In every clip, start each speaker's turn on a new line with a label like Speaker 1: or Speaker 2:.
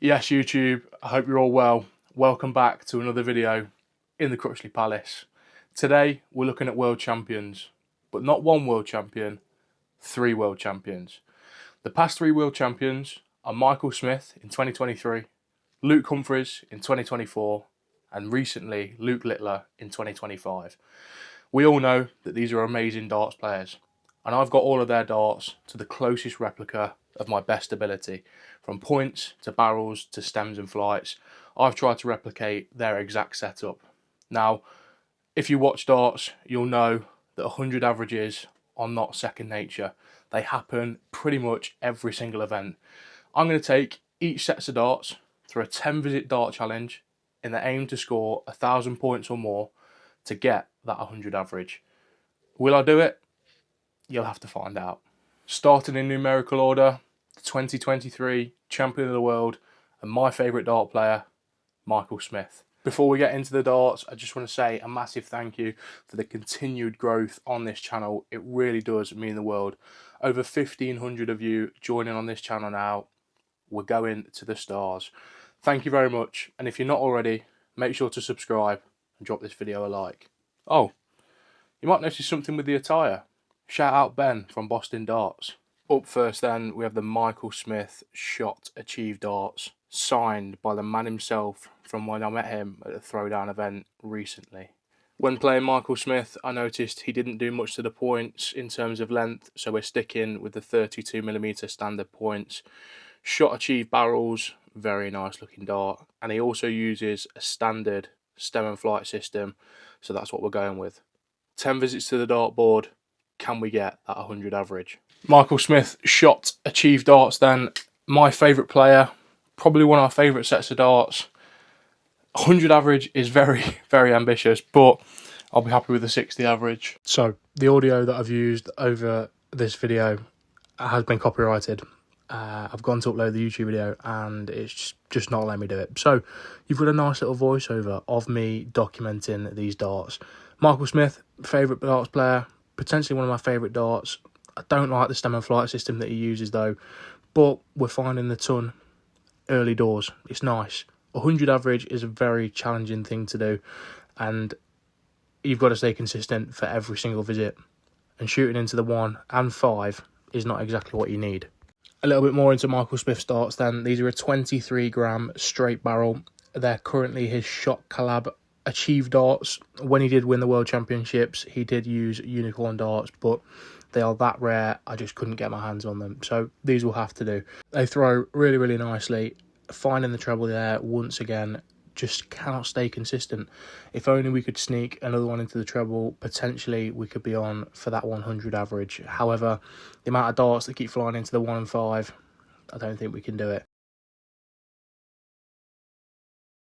Speaker 1: Yes, YouTube, I hope you're all well. Welcome back to another video in the Crutchley Palace. Today, we're looking at world champions, but not one world champion, 3 world champions. The past 3 world champions are Michael Smith in 2023, Luke Humphries in 2024, and recently Luke Littler in 2025. We all know that these are amazing darts players, and I've got all of their darts to the closest replica of my best ability. From points to barrels to stems and flights, I've tried to replicate their exact setup. Now, if you watch darts, you'll know that 100 averages are not second nature. They happen pretty much every single event. I'm going to take each set of darts through a 10 visit dart challenge in the aim to score 1,000 points or more to get that 100 average. Will I do it? You'll have to find out. Starting in numerical order, the 2023 champion of the world and my favourite dart player, Michael Smith. Before we get into the darts, I just want to say a massive thank you for the continued growth on this channel. It really does mean the world. Over 1,500 of you joining on this channel now. We're going to the stars. Thank you very much, and if you're not already, make sure to subscribe and drop this video a like. Oh, you might notice something with the attire. Shout out Ben from Boston Darts. Up first then, we have the Michael Smith Shot Achieved Darts, signed by the man himself from when I met him at the Throwdown event recently. When playing Michael Smith, I noticed he didn't do much to the points in terms of length, so we're sticking with the 32mm standard points. Shot Achieved barrels, very nice looking dart, and he also uses a standard stem and flight system, so that's what we're going with. 10 visits to the dartboard. Can we get that 100 average? Michael Smith Shot Achieved darts then. My favourite player, probably one of our favourite sets of darts. 100 average is very, very ambitious, but I'll be happy with the 60 average. So the audio that I've used over this video has been copyrighted. I've gone to upload the YouTube video and it's just not letting me do it. So you've got a nice little voiceover of me documenting these darts. Michael Smith, favourite darts player, potentially one of my favourite darts. I don't like the stem and flight system that he uses though, but we're finding the ton early doors. It's nice. 100 average is a very challenging thing to do, and you've got to stay consistent for every single visit, and shooting into the 1 and 5 is not exactly what you need. A little bit more into Michael Smith's darts then. These are a 23 gram straight barrel. They're currently his Shot Collab Achieved darts. When he did win the World Championships, he did use unicorn darts, but they are that rare, I just couldn't get my hands on them. So these will have to do. They throw really, really nicely. Finding the treble there, once again, just cannot stay consistent. If only we could sneak another one into the treble, potentially we could be on for that 100 average. However, the amount of darts that keep flying into the 1 and 5, I don't think we can do it.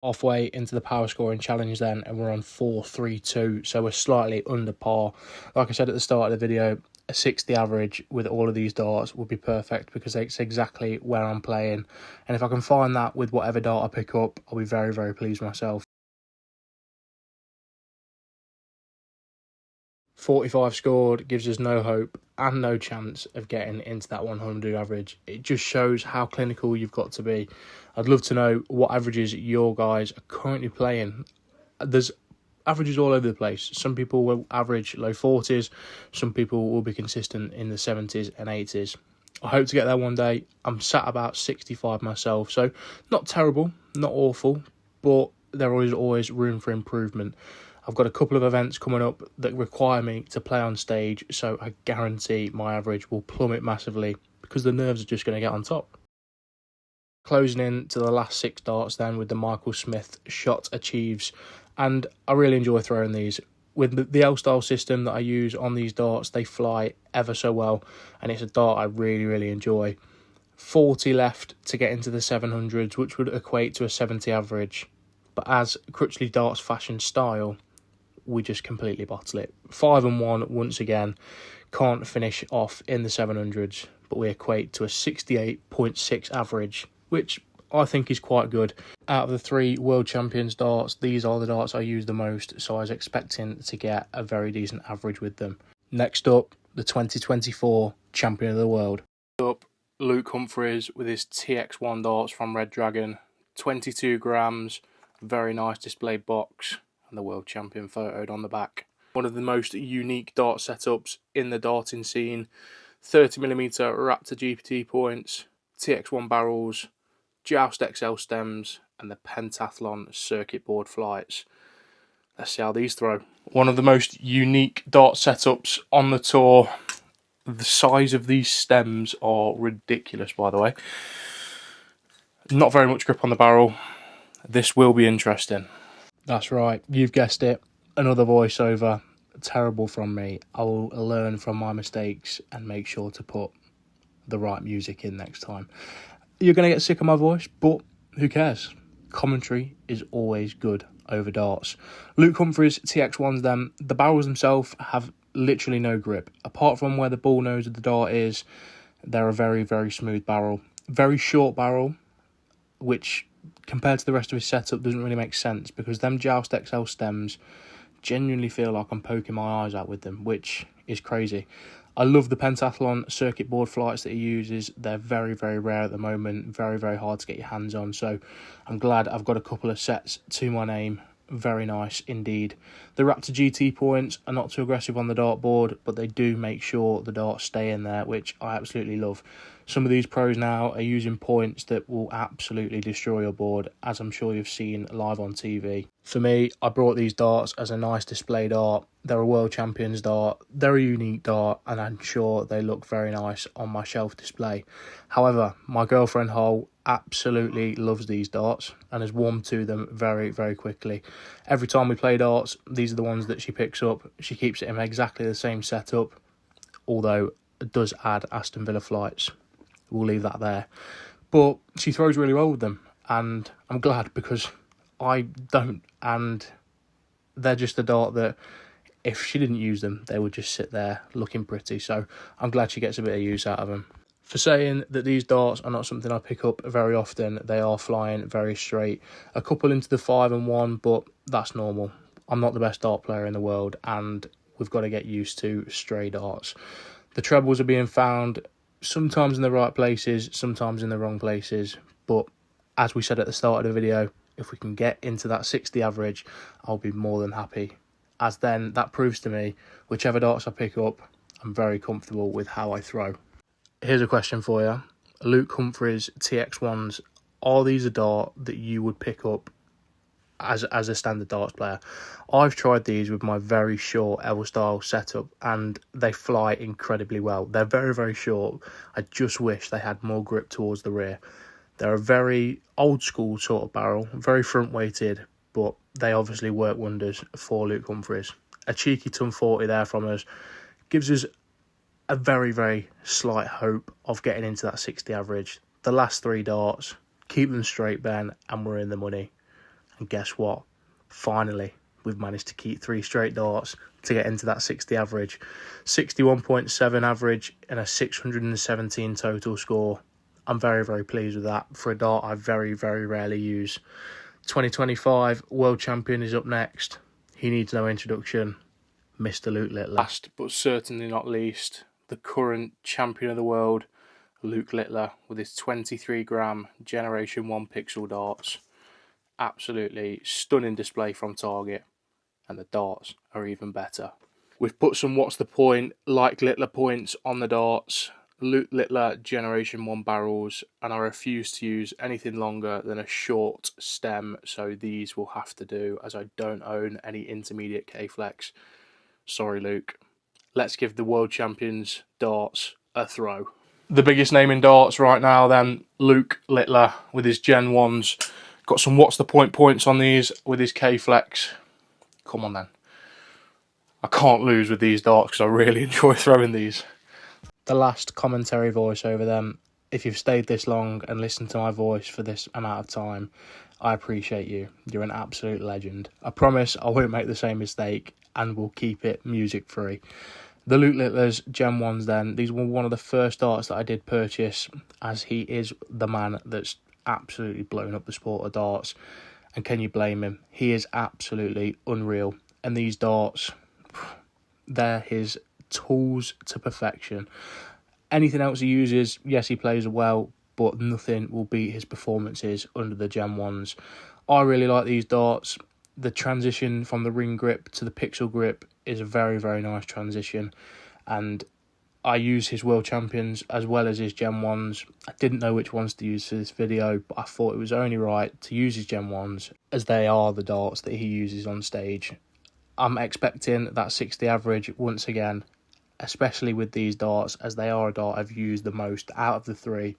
Speaker 1: Halfway into the power scoring challenge then, and we're on 4.32, so we're slightly under par. Like I said at the start of the video, a 60 average with all of these darts would be perfect because it's exactly where I'm playing, and if I can find that with whatever dart I pick up, I'll be very, very pleased with myself. 45 scored gives us no hope and no chance of getting into that 100 average. It just shows how clinical you've got to be. I'd love to know what averages your guys are currently playing. There's averages all over the place. Some people will average low 40s, some people will be consistent in the 70s and 80s. I hope to get there one day. I'm sat about 65 myself, so not terrible, not awful, but there is always room for improvement. I've got a couple of events coming up that require me to play on stage, so I guarantee my average will plummet massively because the nerves are just going to get on top. Closing in to the last 6 darts then with the Michael Smith Shot Achieves, and I really enjoy throwing these. With the L-style system that I use on these darts, they fly ever so well, and it's a dart I really, really enjoy. 40 left to get into the 700s, which would equate to a 70 average, but as Crutchley Darts fashion style, we just completely bottle it. 5 and 1 once again, can't finish off in the 700s, but we equate to a 68.6 average, which I think is quite good. Out of the 3 World Champions darts, these are the darts I use the most, so I was expecting to get a very decent average with them. Next up, the 2024 Champion of the World. Up, Luke Humphries with his TX1 darts from Red Dragon, 22 grams, very nice displayed box, and the world champion photoed on the back. One of the most unique dart setups in the darting scene. 30mm Raptor GPT points, TX1 barrels, Joust XL stems, and the pentathlon circuit board flights. Let's see how these throw. One of the most unique dart setups on the tour. The size of these stems are ridiculous, by the way. Not very much grip on the barrel. This will be interesting. That's right, you've guessed it. Another voiceover. Terrible from me. I will learn from my mistakes and make sure to put the right music in next time. You're going to get sick of my voice, but who cares? Commentary is always good over darts. Luke Humphries TX1s then, the barrels themselves have literally no grip. Apart from where the ball nose of the dart is, they're a very, very smooth barrel. Very short barrel, which compared to the rest of his setup doesn't really make sense because them Joust XL stems genuinely feel like I'm poking my eyes out with them, which is crazy. I love the pentathlon circuit board flights that he uses. They're very, very rare at the moment. Very, very hard to get your hands on. So I'm glad I've got a couple of sets to my name. Very nice indeed. The Raptor GT points are not too aggressive on the dartboard, but they do make sure the darts stay in there, which I absolutely love. Some of these pros now are using points that will absolutely destroy your board, as I'm sure you've seen live on TV. For me, I brought these darts as a nice display dart. They're a world champions dart. They're a unique dart, and I'm sure they look very nice on my shelf display. However, my girlfriend Hole absolutely loves these darts and has warmed to them very, very quickly. Every time we play darts, these are the ones that she picks up. She keeps it in exactly the same setup, although it does add Aston Villa flights. We'll leave that there. But she throws really well with them, and I'm glad because I don't, and they're just a dart that if she didn't use them, they would just sit there looking pretty. So I'm glad she gets a bit of use out of them. For saying that these darts are not something I pick up very often, they are flying very straight. A couple into the 5 and 1, but that's normal. I'm not the best dart player in the world, and we've got to get used to stray darts. The trebles are being found sometimes in the right places, sometimes in the wrong places, but as we said at the start of the video, if we can get into that 60 average, I'll be more than happy, as then that proves to me whichever darts I pick up, I'm very comfortable with how I throw. Here's a question for you. Luke Humphries TX1s, are these a dart that you would pick up as a standard darts player? I've tried these with my very short L style setup and they fly incredibly well. They're very, very short. I just wish they had more grip towards the rear. They're a very old school sort of barrel, very front weighted, but they obviously work wonders for Luke Humphries. A cheeky ton 40 there from us gives us a very, very slight hope of getting into that 60 average. The last 3 darts, keep them straight, Ben, and we're in the money. And guess what? Finally, we've managed to keep 3 straight darts to get into that 60 average. 61.7 average and a 617 total score. I'm very, very pleased with that for a dart I very, very rarely use. 2025 World Champion is up next. He needs no introduction. Mr. Luke Littler. Last but certainly not least, the current champion of the world, Luke Littler, with his 23 gram Generation 1 pixel darts. Absolutely stunning display from target, and the darts are even better. We've put some what's the point like Littler points on the darts. Luke Littler Generation 1 barrels, and I refuse to use anything longer than a short stem, so these will have to do as I don't own any intermediate K-Flex. Sorry, Luke. Let's give the world champions darts a throw. The biggest name in darts right now then, Luke Littler with his Gen 1s. Got some what's the point points on these with his K-Flex. Come on then. I can't lose with these darts because I really enjoy throwing these. The last commentary voice over them. If you've stayed this long and listened to my voice for this amount of time, I appreciate you. You're an absolute legend. I promise I won't make the same mistake and we'll keep it music free. The Luke Littler's Gen 1s then, these were one of the first darts that I did purchase, as he is the man that's absolutely blown up the sport of darts. And can you blame him? He is absolutely unreal. And these darts, they're his tools to perfection. Anything else he uses, yes, he plays well, but nothing will beat his performances under the Gen 1s. I really like these darts. The transition from the ring grip to the pixel grip is a very, very nice transition. And I use his World Champions as well as his Gen 1s. I didn't know which ones to use for this video, but I thought it was only right to use his Gen 1s as they are the darts that he uses on stage. I'm expecting that 60 average once again, especially with these darts, as they are a dart I've used the most out of the three.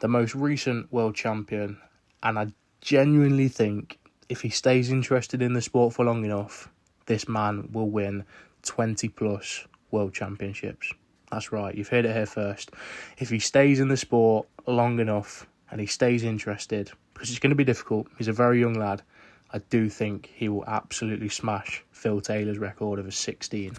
Speaker 1: The most recent World Champion, and I genuinely think if he stays interested in the sport for long enough, this man will win 20 plus World Championships. That's right, you've heard it here first. If he stays in the sport long enough and he stays interested, because it's going to be difficult, he's a very young lad, I do think he will absolutely smash Phil Taylor's record of a 16.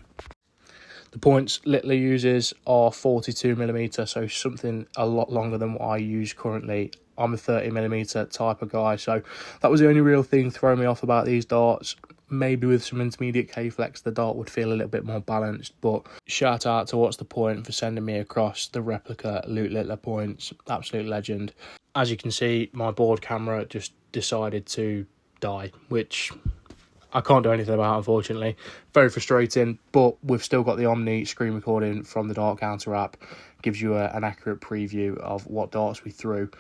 Speaker 1: The points Littler uses are 42mm, so something a lot longer than what I use currently. I'm a 30mm type of guy, so that was the only real thing throwing me off about these darts. Maybe with some intermediate K-flex, the dart would feel a little bit more balanced, but shout out to What's the Point for sending me across the replica Luke Littler points. Absolute legend. As you can see, my board camera just decided to die, which I can't do anything about, unfortunately. Very frustrating, but we've still got the Omni screen recording from the Dart Counter app. Gives you an accurate preview of what darts we threw.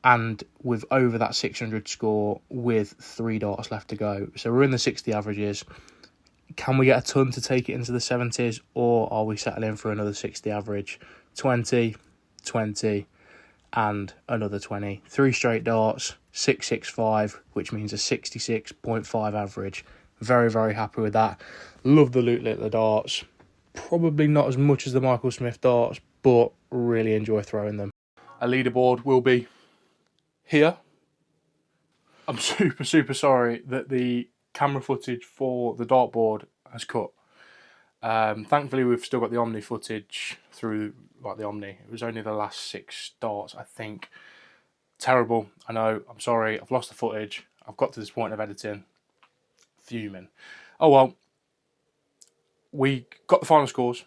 Speaker 1: And with over that 600 score with 3 darts left to go. So we're in the 60 averages. Can we get a ton to take it into the 70s, or are we settling for another 60 average? 20, 20, and another 20. 3 straight darts, 665, which means a 66.5 average. Very, very happy with that. Love the Luke Littler darts. Probably not as much as the Michael Smith darts, but really enjoy throwing them. A leaderboard will be here. I'm super, super sorry that the camera footage for the dartboard has cut. Thankfully, we've still got the Omni footage through, like the Omni. It was only the last 6 darts, I think. Terrible, I know, I'm sorry, I've lost the footage. I've got to this point of editing. Fuming. Oh well, we got the final scores.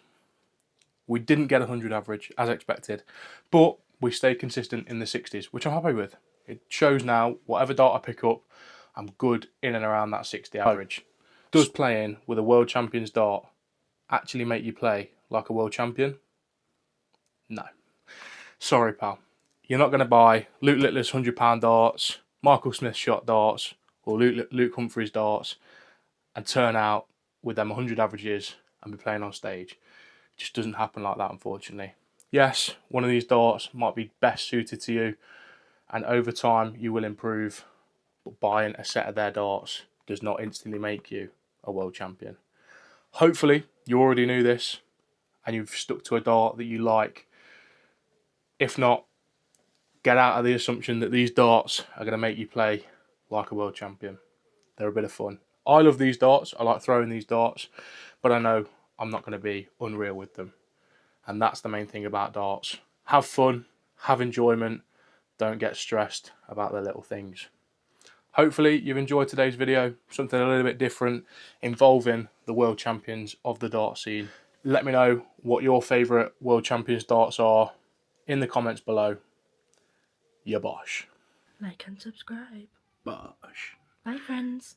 Speaker 1: We didn't get 100 average, as expected, but we stayed consistent in the 60s, which I'm happy with. It shows now, whatever dart I pick up, I'm good in and around that 60 average. Does playing with a World Champions dart actually make you play like a World Champion? No. Sorry, pal. You're not going to buy Luke Littler's £100 darts, Michael Smith shot darts, or Luke Humphries darts, and turn out with them 100 averages and be playing on stage. It just doesn't happen like that, unfortunately. Yes, one of these darts might be best suited to you, and over time you will improve, but buying a set of their darts does not instantly make you a world champion. Hopefully you already knew this and you've stuck to a dart that you like. If not, get out of the assumption that these darts are going to make you play like a world champion. They're a bit of fun. I love these darts, I like throwing these darts, but I know I'm not going to be unreal with them. And that's the main thing about darts. Have fun, have enjoyment, don't get stressed about the little things. Hopefully you've enjoyed today's video, something a little bit different involving the world champions of the dart scene. Let me know what your favourite world champions darts are in the comments below. Your BOSH.
Speaker 2: Like and subscribe.
Speaker 1: BOSH.
Speaker 2: Bye friends.